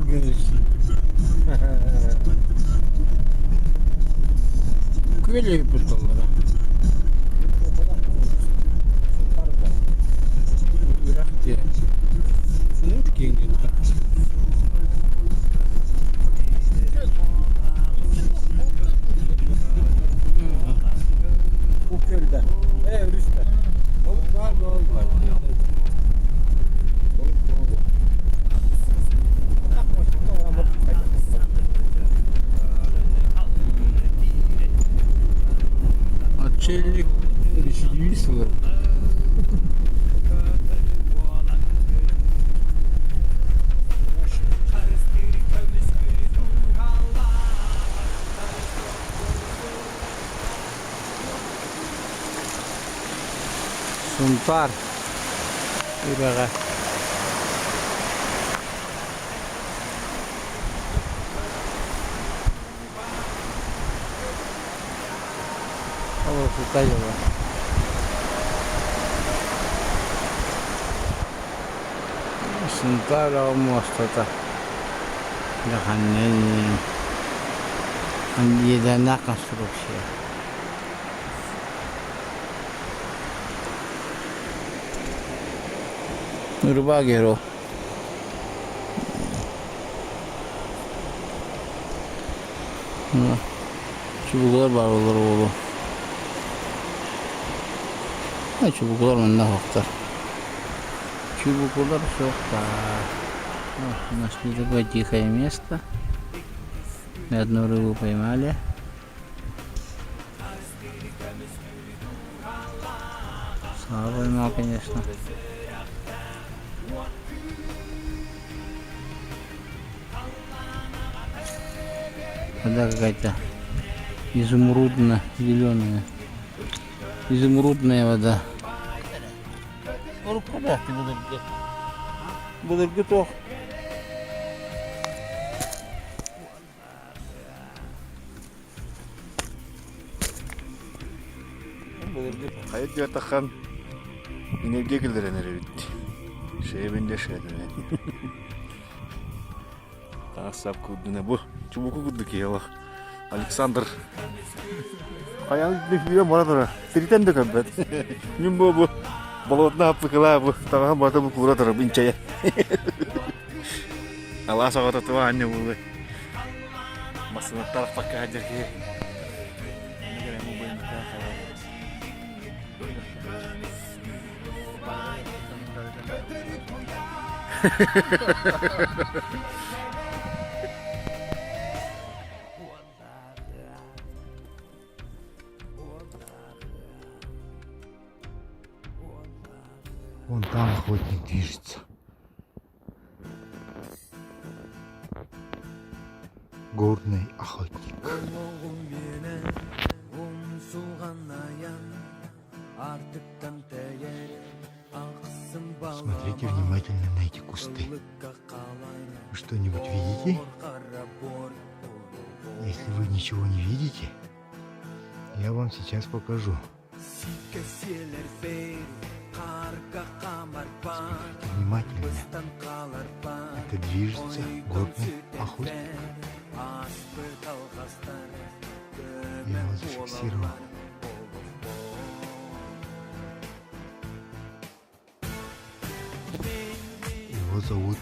Güneş. Böyle yapıyoruz onlara. Irak diye. Unut ki gitti. Bu kölde. Rüstem. Balık var. Отчельник решили. Suntar. Irak. Oh, suka juga. Suntar almost это. Единая конструкция. Рыбагеро. Çubuklar var olur oğlum. Ha, çubuklar mı ne haktar? Çubuklar çok var. Нашли такое тихое место. Мы одну рыбу поймали. Слава поймал, конечно. Вода какая-то изумрудно-зеленая. Изумрудная вода. Будыргы тох. Hayat yatakan enerji geldirenleri bitti. Şeye bende şeyler. Tasap kurduna bu. Çubuku kurdu ki ya bak. Alexander. Hayal bir bana Triten de kabet. Nyumbo bu. Balot ne yaptı kala bu. Tamam bana bu kura tarafı inçeye. Allah sakata tuh anne bu. Masih taraf pakai aja ki. Вон там охотник движется. Горный охотник. Смотрите внимательно на эти кусты. Вы что-нибудь видите? Если вы ничего не видите, я вам сейчас покажу. Смотрите внимательно. Это движется горный охотник. Я его зафиксировал. Его зовут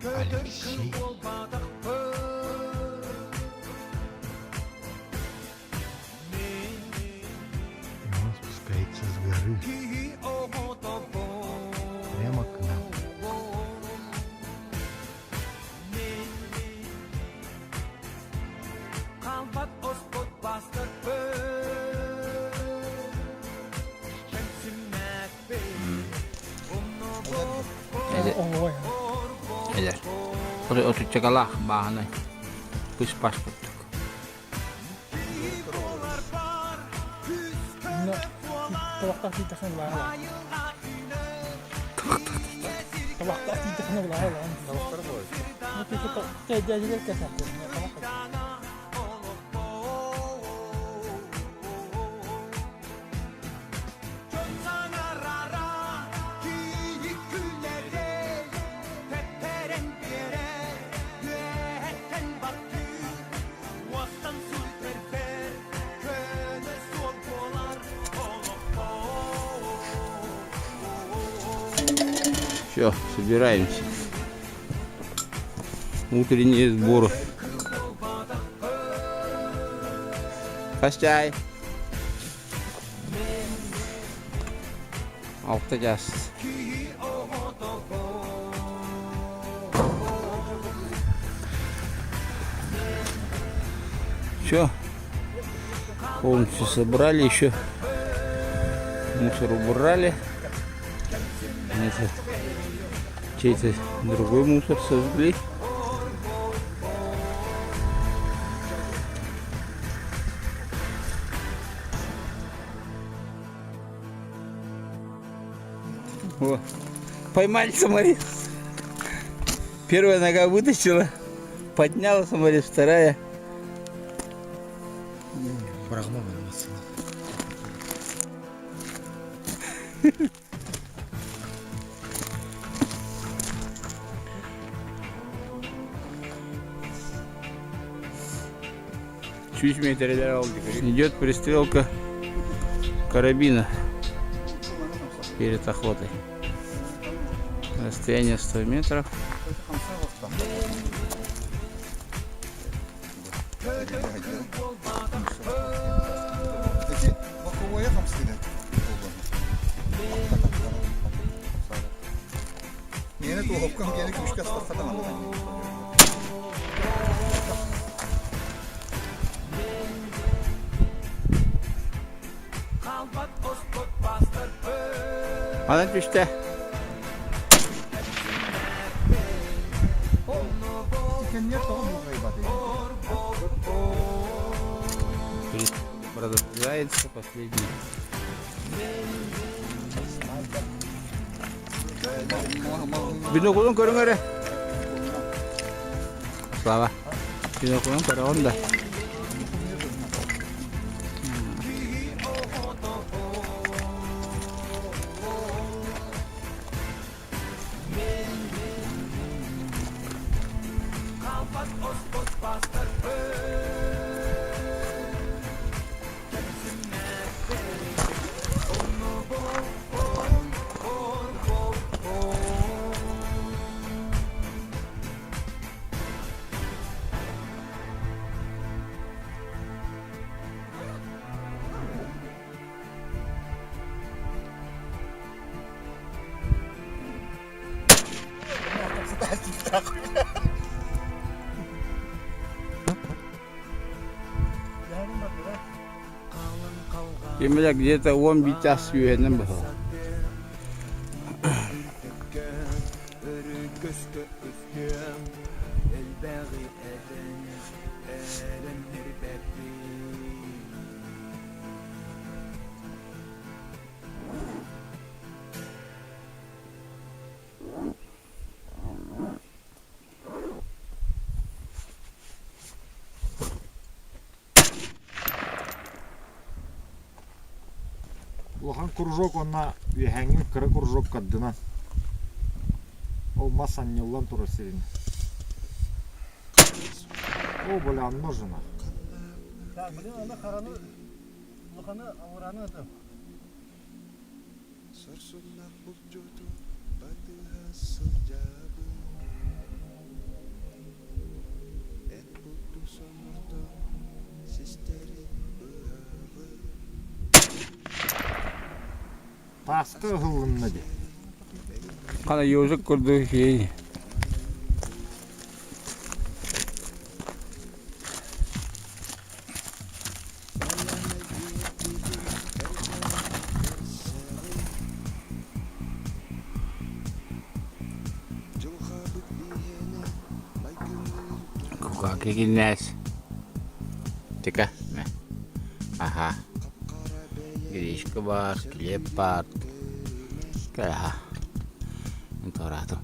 Алексей. И он спускается с горы прямо к нам. Eder. Oraya oturacak Allah bahane. Kış pasport. Tabakta tidak kena lah. Tabakta tidak kena lah. Tabakları mı var? Nanti kita jadi kesat. Все, собираемся. Утренние сборы. Кастяй. Авточас. Все. Полностью собрали еще. Мусор убрали. Это чей-то другой мусор сожгли. О, поймали, смотри. Первая нога вытащила, подняла, смотри, вторая. Брахма болмасын. Чуть метров идет пристрелка карабина перед охотой. Расстояние 100 метров. Ана düştü. Продолжается последний. Binokul көрүңөр. Слава. Binokul көрөм да. Именно где-то он битя сүйенім бұл. Улахан кружок онна үйәңін кыры кружок каддына. Ол масан неллан туры серин. О, бөлі анножына. Так, блин, ана қараны, улаханы ауыраны өтіп. Таскы ғылынна де. Қана ежік көрді кейіне. Какие нас? Тика? Ага. Гречка бар, хлеб бар. Ага. Инторату.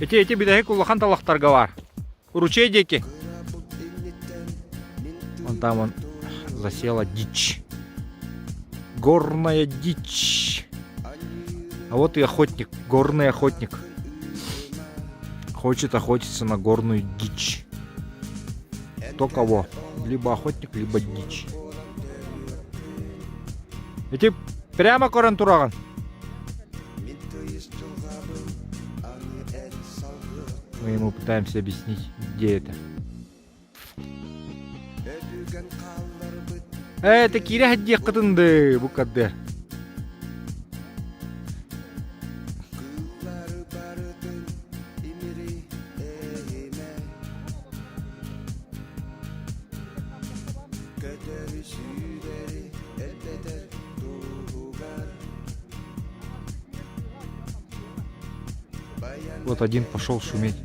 Эти бидахи кулахан талахтарга бар. Ручей деки. Вон там он засела дичь. Горная дичь. А вот и охотник, горный охотник. Хочет охотиться на горную дичь. Кто кого? Либо охотник, либо дичь. Эти прямо коран тураган. Мы ему пытаемся объяснить, где это. Это кире хадди кытынды бу каддер. Вот один пошел шуметь.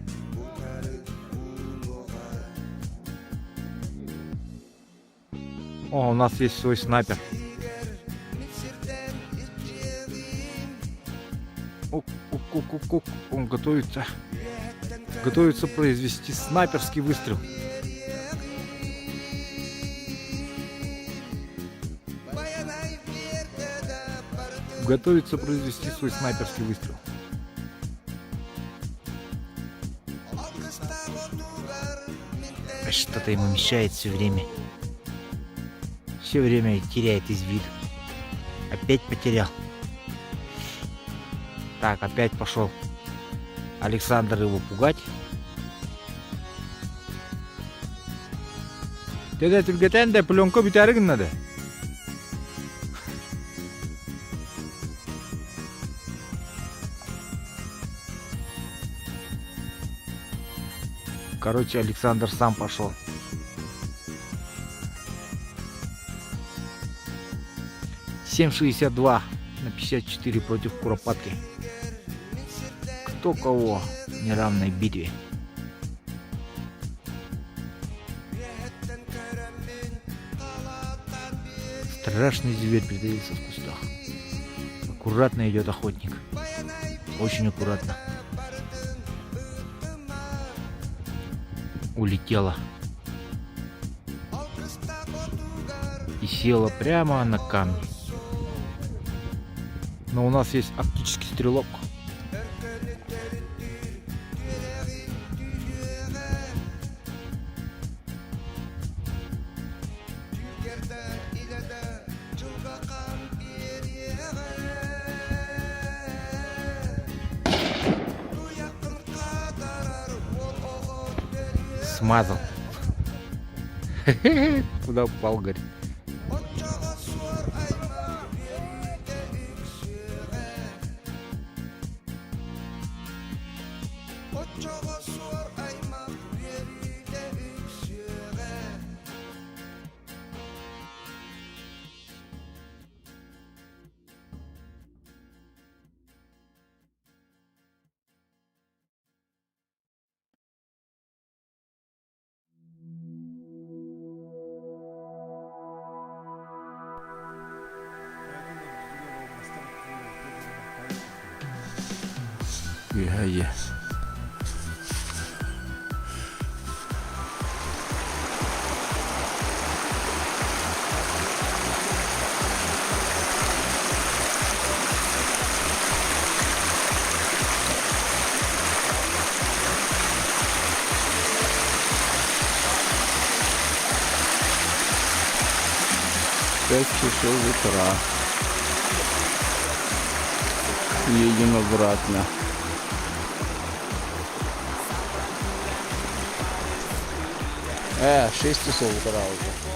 О, у нас есть свой снайпер. Оп, он готовится. Готовится произвести снайперский выстрел. Готовится произвести свой снайперский выстрел. Что-то ему мешает все время. Все время теряет из виду. Опять потерял. Так, опять пошел Александр его пугать. Дядя, ты где-то пленку битарыгн надо. Короче, Александр сам пошел. $7.62 на 54 против Куропатки. Кто кого в неравной битве. Страшный зверь притаился в кустах. Аккуратно идет охотник. Очень аккуратно. Улетела. И села прямо на камни. Но у нас есть оптический стрелок. Смазал. Куда упал, говорит. Yeah. Пять часов утра. Едем обратно. 6 часов утра уже.